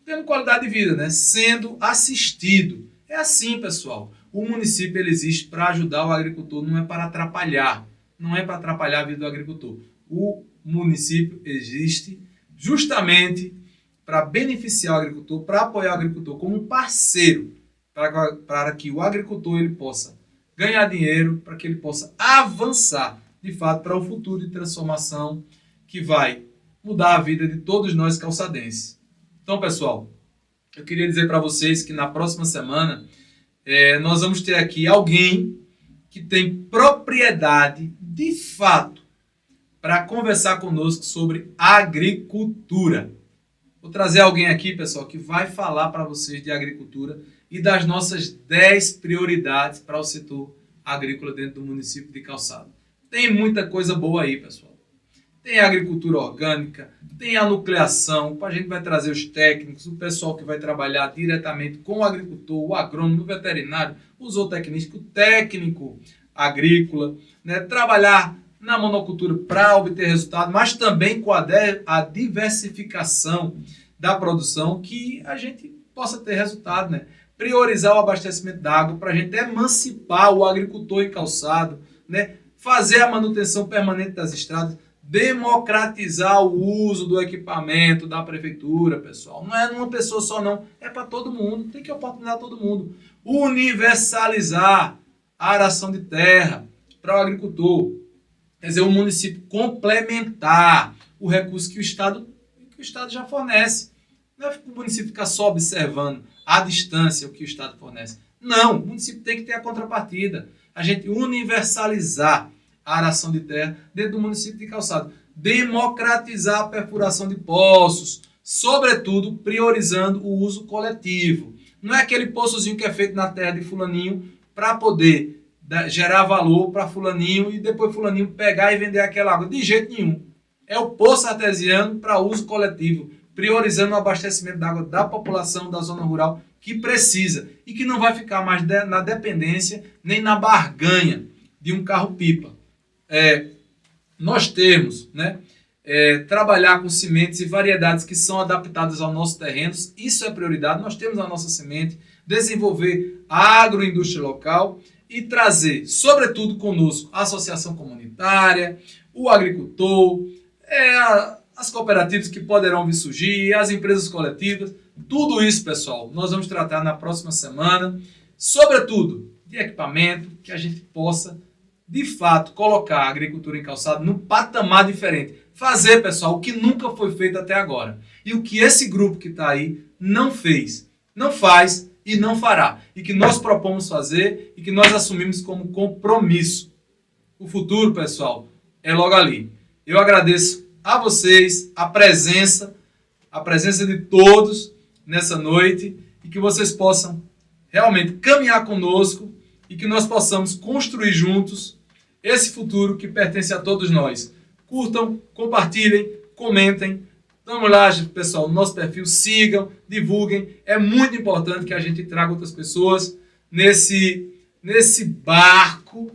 Speaker 1: tendo qualidade de vida, né? Sendo assistido. É assim, pessoal. O município ele existe para ajudar o agricultor, não é para atrapalhar. Não é para atrapalhar a vida do agricultor. O município existe justamente para beneficiar o agricultor, para apoiar o agricultor como um parceiro, para que o agricultor ele possa ganhar dinheiro, para que ele possa avançar, de fato, para o futuro de transformação que vai mudar a vida de todos nós calçadenses. Então, pessoal, eu queria dizer para vocês que na próxima semana nós vamos ter aqui alguém que tem propriedade, de fato, para conversar conosco sobre agricultura. Vou trazer alguém aqui, pessoal, que vai falar para vocês de agricultura e das nossas 10 prioridades para o setor agrícola dentro do município de Calçado. Tem muita coisa boa aí, pessoal. Tem a agricultura orgânica, tem a nucleação, a gente vai trazer os técnicos, o pessoal que vai trabalhar diretamente com o agricultor, o agrônomo, o veterinário, o zootecnista, o técnico agrícola, né? Trabalhar na monocultura para obter resultado, mas também com a diversificação da produção, que a gente possa ter resultado, né? Priorizar o abastecimento d'água para a gente emancipar o agricultor em Calçado, né? Fazer a manutenção permanente das estradas, democratizar o uso do equipamento da prefeitura, pessoal. Não é numa pessoa só, não. É para todo mundo. Tem que oportunizar todo mundo. Universalizar a aração de terra para o agricultor. Quer dizer, o município complementar o recurso que o Estado já fornece. Não é o município ficar só observando à distância o que o Estado fornece. Não, o município tem que ter a contrapartida. A gente universalizar a aração de terra dentro do município de Calçado. Democratizar a perfuração de poços, sobretudo priorizando o uso coletivo. Não é aquele poçozinho que é feito na terra de fulaninho para poder gerar valor para fulaninho e depois fulaninho pegar e vender aquela água. De jeito nenhum. É o poço artesiano para uso coletivo, priorizando o abastecimento da água da população da zona rural que precisa e que não vai ficar mais na dependência nem na barganha de um carro-pipa. Nós temos, né, trabalhar com sementes e variedades que são adaptadas aos nossos terrenos, isso é prioridade. Nós temos a nossa semente, desenvolver a agroindústria local e trazer, sobretudo conosco, a associação comunitária, o agricultor, as cooperativas que poderão vir surgir, as empresas coletivas, tudo isso, pessoal, nós vamos tratar na próxima semana, sobretudo de equipamento, que a gente possa de fato, colocar a agricultura em Calçado num patamar diferente. Fazer, pessoal, o que nunca foi feito até agora. E o que esse grupo que está aí não fez, não faz e não fará. E que nós propomos fazer e que nós assumimos como compromisso. O futuro, pessoal, é logo ali. Eu agradeço a vocês a presença de todos nessa noite e que vocês possam realmente caminhar conosco e que nós possamos construir juntos esse futuro que pertence a todos nós. Curtam, compartilhem, comentem. Vamos lá, pessoal, no nosso perfil, sigam, divulguem. É muito importante que a gente traga outras pessoas nesse barco,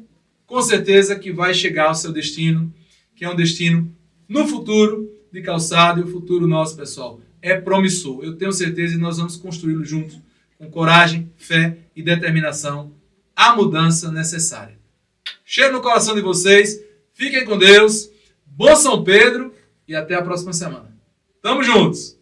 Speaker 1: com certeza que vai chegar ao seu destino, que é um destino no futuro de Calçado, e o futuro nosso, pessoal, é promissor. Eu tenho certeza e nós vamos construí-lo juntos, com coragem, fé e determinação, a mudança necessária. Cheiro no coração de vocês, fiquem com Deus, bom São Pedro e até a próxima semana. Tamo juntos!